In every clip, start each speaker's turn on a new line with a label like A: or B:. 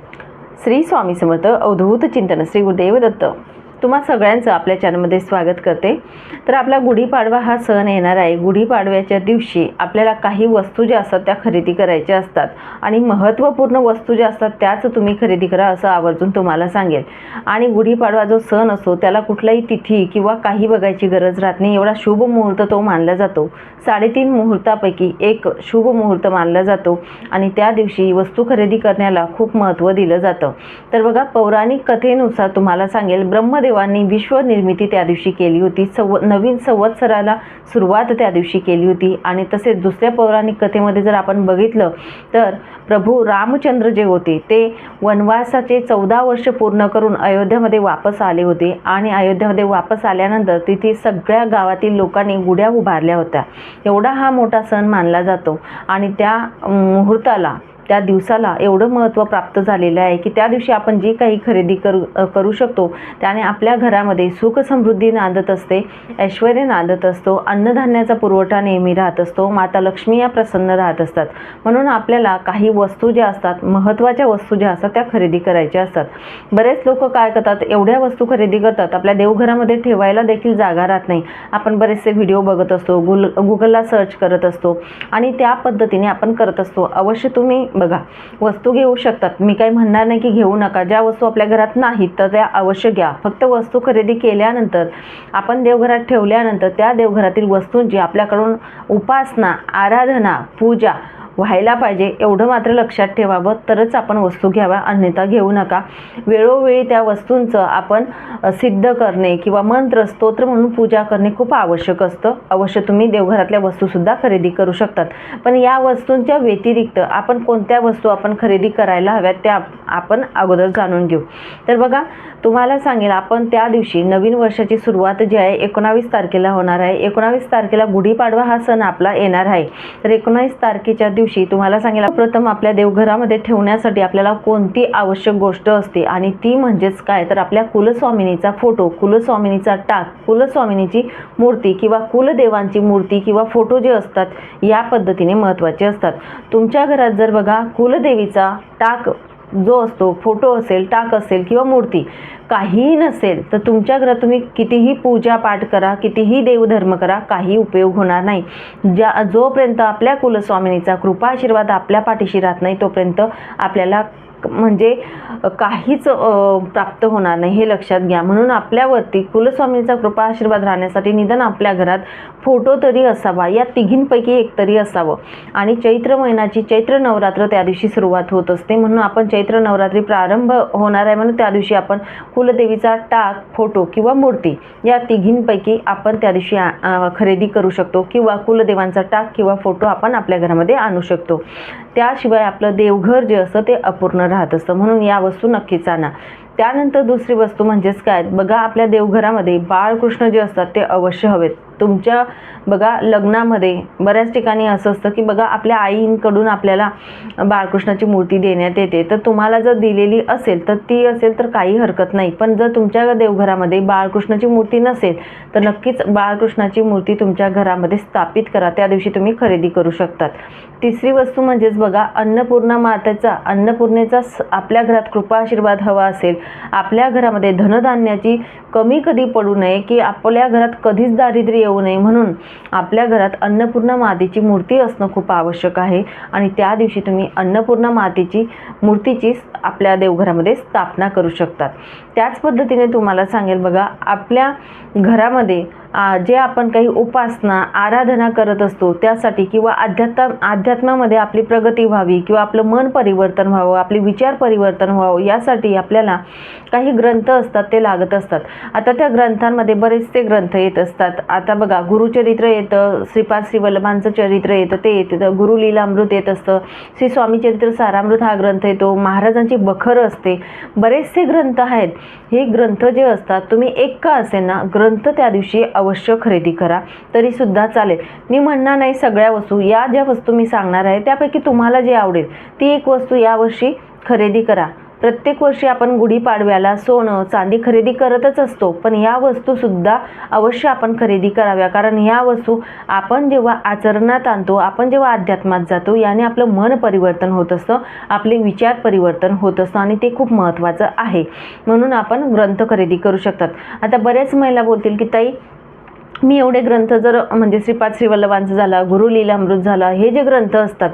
A: श्री स्वामी समर्थ अवधूत चिंतन श्री गुरुदेव दत्त तुम्हा सगळ्यांचं आपल्या चॅनलमध्ये स्वागत करते। तर आपला गुढीपाडवा हा सण येणार आहे। गुढीपाडव्याच्या दिवशी आपल्याला काही वस्तू ज्या असतात त्या खरेदी करायच्या असतात आणि महत्त्वपूर्ण वस्तू ज्या असतात त्याच तुम्ही खरेदी करा असं आवर्जून तुम्हाला सांगेल। आणि गुढीपाडवा जो सण असतो त्याला कुठलाही तिथी किंवा काही बघायची गरज राहत नाही, एवढा शुभ मुहूर्त तो मानला जातो। 3.5 मुहूर्तापैकी एक शुभ मुहूर्त मानला जातो आणि त्या दिवशी वस्तू खरेदी करण्याला खूप महत्त्व दिलं जातं। तर बघा, पौराणिक कथेनुसार तुम्हाला सांगेल, ब्रह्मदेवांनी विश्व निर्मिती त्या दिवशी केली होती, नवीन संवत्सराला सुरुवात त्या दिवशी केली होती। आणि तसेच दुसऱ्या पौराणिक कथेमध्ये जर आपण बघितलं तर प्रभू रामचंद्र जे होते ते वनवासाचे 14 वर्ष पूर्ण करून अयोध्यामध्ये वापस आले होते आणि अयोध्यामध्ये वापस आल्यानंतर तिथे सगळ्या गावातील लोकांनी गुढ्या उभारल्या होत्या। एवढा हा मोठा सण मानला जातो आणि त्या मुहूर्ताला, त्या दिवसाला एवढं महत्त्व प्राप्त झालेलं आहे की त्या दिवशी आपण जी काही खरेदी करू शकतो त्याने आपल्या घरामध्ये सुख समृद्धी नांदत असते, ऐश्वर्य नांदत असतो, अन्नधान्याचा पुरवठा नेहमी राहत असतो, माता लक्ष्मी या प्रसन्न राहत असतात। म्हणून आपल्याला काही वस्तू ज्या असतात, महत्त्वाच्या वस्तू ज्या असतात त्या खरेदी करायच्या असतात। बरेच लोक काय करतात, एवढ्या वस्तू खरेदी करतात आपल्या देवघरामध्ये ठेवायला देखील जागा राहत नाही। आपण बरेचसे व्हिडिओ बघत असतो, गुगलला सर्च करत असतो आणि त्या पद्धतीने आपण करत असतो। अवश्य तुम्ही बघा, वस्तू घेऊ शकतात, मी काही म्हणणार नाही की घेऊ नका। ज्या वस्तू आपल्या घरात नाहीत तर त्या अवश्य घ्या। फक्त वस्तू खरेदी केल्यानंतर, आपण देवघरात ठेवल्यानंतर त्या देवघरातील वस्तूंची आपल्याकडून उपासना, आराधना, पूजा व्हायला पाहिजे एवढं मात्र लक्षात ठेवावं, तरच आपण वस्तू घ्याव्या, अन्यथा घेऊ नका। वेळोवेळी त्या वस्तूंचं आपण सिद्ध करणे किंवा मंत्र स्तोत्र म्हणून पूजा करणे खूप आवश्यक असतं। अवश्य तुम्ही देवघरातल्या वस्तूसुद्धा खरेदी करू शकतात, पण या वस्तूंच्या व्यतिरिक्त आपण कोणत्या वस्तू आपण खरेदी करायला हव्यात त्या आपण अगोदर जाणून घेऊ। तर बघा, तुम्हाला सांगेल, आपण त्या दिवशी नवीन वर्षाची सुरुवात जी आहे 19 तारखेला होणार आहे। 19 तारखेला गुढीपाडवा हा सण आपला येणार आहे। तर 19 तारखेच्या दिवशी तुम्हाला सांगेल, प्रथम आपल्या देवघरामध्ये ठेवण्यासाठी आपल्याला कोणती आवश्यक गोष्ट असते आणि ती म्हणजेच काय, तर आपल्या कुलस्वामिनीचा फोटो, कुलस्वामिनीचा टाक, कुलस्वामिनीची मूर्ती किंवा कुलदेवांची मूर्ती किंवा फोटो जे असतात या पद्धतीने महत्त्वाचे असतात। तुमच्या घरात जर बघा कुलदेवीचा टाक जो असतो, फोटो असेल, टाक असेल किंवा मूर्ती काहीही नसेल तर तुमच्या घरात तुम्ही कितीही पूजा पाठ करा, कितीही देवधर्म करा, काही उपयोग होणार नाही। जोपर्यंत आपल्या कुलस्वामिनीचा कृपा आशीर्वाद आपल्या पाठीशी राहत नाही तोपर्यंत आपल्याला म्हणजे काहीच प्राप्त होणार नाही, हे लक्षात घ्या। म्हणून आपल्यावरती कुलस्वामीचा कृपा आशीर्वाद राहण्यासाठी निदान आपल्या घरात फोटो तरी असावा, या तिघींपैकी एक तरी असावं। आणि चैत्र महिन्याची चैत्र नवरात्र त्या दिवशी सुरुवात होत असते, म्हणून आपण चैत्र नवरात्री प्रारंभ होणार आहे म्हणून त्या दिवशी आपण कुलदेवीचा टाक, फोटो किंवा मूर्ती या तिघींपैकी आपण त्या दिवशी खरेदी करू शकतो किंवा कुलदेवांचा टाक किंवा फोटो आपण आपल्या घरामध्ये आणू शकतो। त्याशिवाय आपलं देवघर जे असतं ते अपूर्ण राहत असतं, म्हणून या वस्तू नक्कीच आणा। त्यानंतर दुसरी वस्तू म्हणजेच काय, बघा, आपल्या देवघरामध्ये बाळकृष्ण जे असतात ते अवश्य हवेत। तुमच्या बघा लग्नामध्ये बऱ्याच ठिकाणी असं असतं की बघा, आपल्या आईंकडून आपल्याला बाळकृष्णाची मूर्ती देण्यात येते, तर तुम्हाला जर दिलेली असेल तर ती असेल तर काही हरकत नाही। पण जर तुमच्या देवघरामध्ये बाळकृष्णाची मूर्ती नसेल तर नक्कीच बाळकृष्णाची मूर्ती तुमच्या घरामध्ये स्थापित करा, त्या दिवशी तुम्ही खरेदी करू शकतात। तिसरी वस्तू म्हणजेच बघा, अन्नपूर्णेचा आपल्या घरात कृपा आशीर्वाद हवा असेल, आपल्या घरामध्ये धनधान्याची कमी कधी पडू नये की आपल्या घरात कधीच दारिद्र्य येऊ नये, म्हणून आपल्या घरात अन्नपूर्णा मातेची मूर्ती असणं खूप आवश्यक आहे। आणि त्या दिवशी तुम्ही अन्नपूर्णा मातेची मूर्तीची आपल्या देवघरामध्ये स्थापना करू शकतात। त्याच पद्धतीने तुम्हाला सांगेल, बघा, आपल्या घरामध्ये जे आपण काही उपासना, आराधना करत असतो त्यासाठी किंवा अध्यात्मामध्ये आपली प्रगती व्हावी किंवा आपलं मन परिवर्तन व्हावं, आपले विचार परिवर्तन व्हावं, यासाठी आपल्याला काही ग्रंथ असतात ते लागत असतात। आता त्या ग्रंथांमध्ये बरेचसे ग्रंथ येत असतात। आता बघा, गुरुचरित्र येतं, श्रीपाद श्री वल्लभांचं चरित्र येतं, ते येतं, गुरुलीलामृत येत असतं, श्री स्वामी चरित्र सारामृत हा ग्रंथ येतो, महाराजांची बखर असते, बरेचसे ग्रंथ आहेत। हे ग्रंथ जे असतात, तुम्ही एक का असेल ना ग्रंथ त्या दिवशी अवश्य खरेदी करा, तरी सुद्धा चालेल। मी म्हणणार नाही सगळ्या वस्तू, या ज्या वस्तू मी सांगणार आहे त्यापैकी तुम्हाला जे आवडेल ती एक वस्तू यावर्षी खरेदी करा। प्रत्येक वर्षी आपण गुढीपाडव्याला सोनं चांदी खरेदी करतच असतो, पण ह्या वस्तूसुद्धा अवश्य आपण खरेदी कराव्या, कारण ह्या वस्तू आपण जेव्हा आचरणात आणतो, आपण जेव्हा अध्यात्मात जातो, याने आपलं मन परिवर्तन होत असतं, आपले विचार परिवर्तन होत असतं आणि ते खूप महत्त्वाचं आहे. म्हणून आपण ग्रंथ खरेदी करू शकतात. आता बऱ्याच महिला बोलतील की ताई, मी एवढे ग्रंथ जर म्हणजे श्रीपाद श्रीवल्लभांचं झाला, गुरु लीलामृत झाला, हे जे ग्रंथ असतात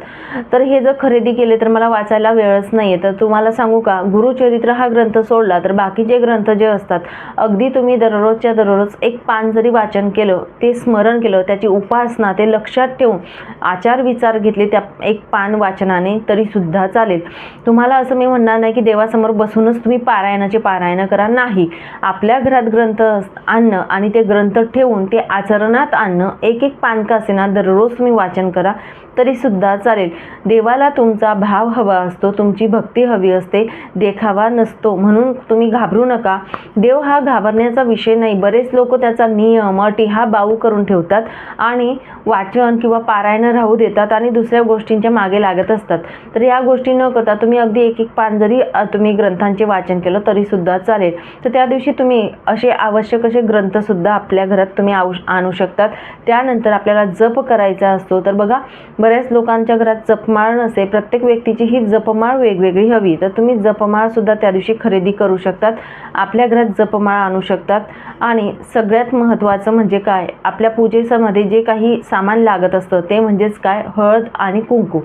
A: तर हे जर खरेदी केले तर मला वाचायला वेळच नाही आहे. तर तुम्हाला सांगू का, गुरुचरित्र हा ग्रंथ सोडला तर बाकीचे ग्रंथ जे असतात, अगदी तुम्ही दररोजच्या दररोज एक पान जरी वाचन केलं, ते स्मरण केलं, त्याची उपासना, ते लक्षात ठेवून आचार विचार घेतले त्या एक पान वाचनाने तरीसुद्धा चालेल. तुम्हाला असं मी म्हणणार नाही की देवासमोर बसूनच तुम्ही पारायण करा, नाही. आपल्या घरात ग्रंथ आणणं आणि ते ग्रंथ ठेवून ते आचरणात आणणं, एक एक पान का असेना दररोज तुम्ही वाचन करा तरीसुद्धा चालेल. देवाला तुमचा भाव हवा असतो, तुमची भक्ती हवी असते, देखावा नसतो. म्हणून तुम्ही घाबरू नका. देव हा घाबरण्याचा विषय नाही. बरेच लोक त्याचा नियम अटी हा बाऊ करून ठेवतात आणि वाचन किंवा पारायण राहू देतात आणि दुसऱ्या गोष्टींच्या मागे लागत असतात. तर या गोष्टी न करता तुम्ही अगदी एक एक पान जरी तुम्ही ग्रंथांचे वाचन केलं तरीसुद्धा चालेल. तर त्या दिवशी तुम्ही असे आवश्यक असे ग्रंथसुद्धा आपल्या घरात तुम्ही आणू शकतात. त्यानंतर आपल्याला जप करायचा असतो. तर बघा, बऱ्याच लोकांच्या घरात जपमाळ नसते. प्रत्येक व्यक्तीची ही जपमाळ वेगवेगळी हवी, तर तुम्ही जपमाळ सुद्धा त्या दिवशी खरेदी करू शकतात. आपल्या घरात जपमाळ आणू शकतात. आणि सगळ्यात महत्त्वाचं म्हणजे काय, आपल्या पूजेमध्ये जे काही सामान लागत असतं ते म्हणजेच काय, हळद आणि कुंकू.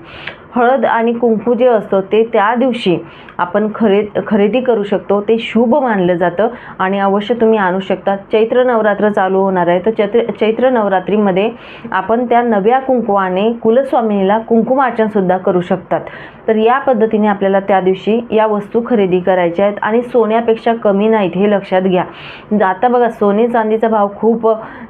A: हळद आणि कुंकू जे असतं ते त्या दिवशी आपण खरेदी करू शकतो. ते शुभ मानलं जातं आणि अवश्य तुम्ही आणू शकता. चैत्र नवरात्र चालू होणार आहे, तर चैत्र नवरात्रीमध्ये आपण त्या नव्या कुंकवाने कुलस्वामिनीला कुंकुमार्चनसुद्धा करू शकतात. तर या पद्धतीने आपल्याला त्या दिवशी या वस्तू खरेदी करायच्या आहेत आणि सोन्यापेक्षा कमी नाहीत, हे लक्षात घ्या. आता बघा, सोने चांदीचा भाव खूप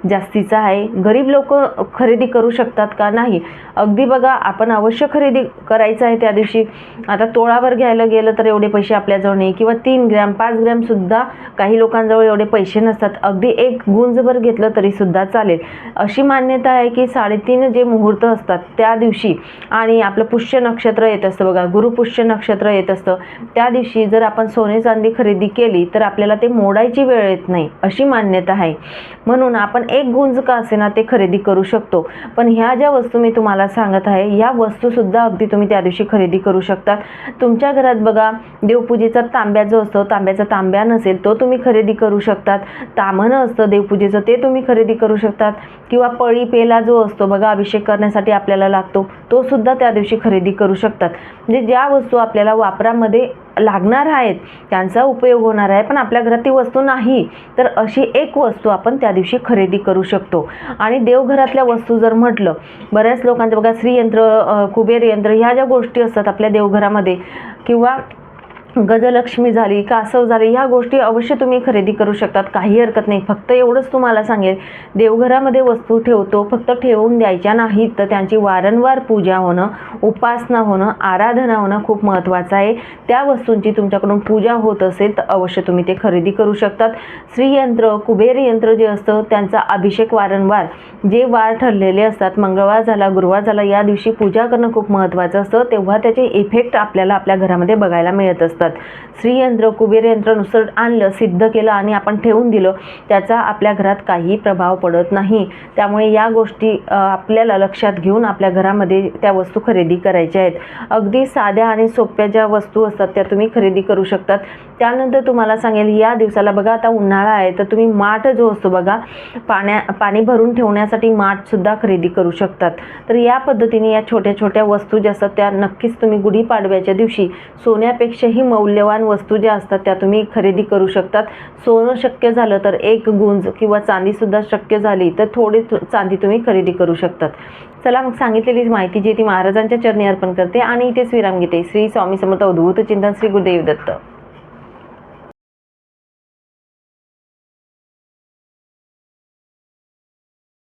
A: जास्तीचा आहे. गरीब लोक खरेदी करू शकतात का, नाही. अगदी बघा, आपण अवश्य खरेदी करायचं आहे त्या दिवशी. आता तोळावर घ्यायला गेलं तर एवढे पैसे आपल्याजवळ नाही, किंवा 3 ग्रॅम 5 ग्रॅम सुद्धा काही लोकांजवळ एवढे पैसे नसतात. अगदी एक गुंजभर घेतलं तरीसुद्धा चालेल. अशी मान्यता आहे की 3.5 जे मुहूर्त असतात त्या दिवशी आणि आपलं पुष्य नक्षत्र येत असतं बघा, गुरुपुष्य नक्षत्र येत असतं, त्या दिवशी जर आपण सोने चांदी खरेदी केली तर आपल्याला ते मोडायची वेळ येत नाही, अशी मान्यता आहे. म्हणून आपण एक गुंज का असेना ते खरेदी करू शकतो. पण ह्या ज्या वस्तू मी तुम्हाला सांगत आहे, या वस्तूसुद्धा अगदी तुम्ही त्या दिवशी खरेदी करू शकतात. तुमच्या घरात बघा, देवपूजेचा तांब्या जो असतो, तांब्याचा तांब्या नसेल तो तुम्ही खरेदी करू शकतात. ताम्हणं असतं देवपूजेचं, ते तुम्ही खरेदी करू शकतात. किंवा पळी पेला जो असतो बघा, अभिषेक करण्यासाठी आपल्याला लागतो, तो सुद्धा त्या दिवशी खरेदी करू शकतात. म्हणजे ज्या वस्तू आपल्याला वापरामध्ये लागणार आहेत, त्यांचा उपयोग होणार आहे, पण आपल्या घरात ती वस्तू नाही, तर अशी एक वस्तू आपण त्या दिवशी खरेदी करू शकतो. आणि देवघरातल्या वस्तू जर म्हटलं, बऱ्याच लोकांचं बघा, श्रीयंत्र, कुबेर यंत्र, ह्या ज्या गोष्टी असतात आपल्या देवघरामध्ये, किंवा गजलक्ष्मी झाली, कासव झाली, ह्या गोष्टी अवश्य तुम्ही खरेदी करू शकतात. काही हरकत नाही. फक्त एवढंच तुम्हाला सांगेल, देवघरामध्ये वस्तू ठेवतो, फक्त ठेवून द्यायच्या नाहीत, तर त्यांची वारंवार पूजा होणं, उपासना होणं, आराधना होणं खूप महत्त्वाचं आहे. त्या वस्तूंची तुमच्याकडून पूजा होत असेल तर अवश्य तुम्ही ते खरेदी करू शकतात. श्रीयंत्र, कुबेर यंत्र जे असतं त्यांचा अभिषेक वारंवार जे वार ठरलेले असतात, मंगळवार झाला, गुरुवार झाला, या दिवशी पूजा करणं खूप महत्त्वाचं असतं. तेव्हा त्याचे इफेक्ट आपल्याला आपल्या घरामध्ये बघायला मिळत असतात. श्रीयंत्र, कुबेर यंत्र नुसतं आणलं, सिद्ध केलं आणि आपण ठेवून दिलं, त्याचा आपल्या घरात काही प्रभाव पडत नाही. त्यामुळे या गोष्टी आपल्याला लक्षात घेऊन आपल्या घरामध्ये त्या वस्तू खरेदी करायच्या आहेत. अगदी साध्या आणि सोप्या ज्या वस्तू असतात त्या तुम्ही खरेदी करू शकतात. त्यानंतर तुम्हाला सांगेल, या दिवसाला बघा, आता उन्हाळा आहे, तर तुम्ही माठ जो असतो बघा, पाणी भरून ठेवण्यासाठी माठसुद्धा खरेदी करू शकतात. तर या पद्धतीने या छोट्या छोट्या वस्तू ज्या असतात त्या नक्कीच तुम्ही गुढीपाडव्याच्या दिवशी सोन्यापेक्षाही मौल्यवान वस्तू ज्या असतात त्या तुम्ही खरेदी करू शकतात. सोनं शक्य झालं तर एक गुंज, किंवा चांदीसुद्धा शक्य झाली तर थोडी चांदी तुम्ही खरेदी करू शकतात. चला मग, सांगितलेली माहिती जी ती महाराजांच्या चरणी अर्पण करते आणि इथेच विराम घेते. श्री स्वामी समर्थ अवधूत चिंतन, श्री गुरुदेव दत्त.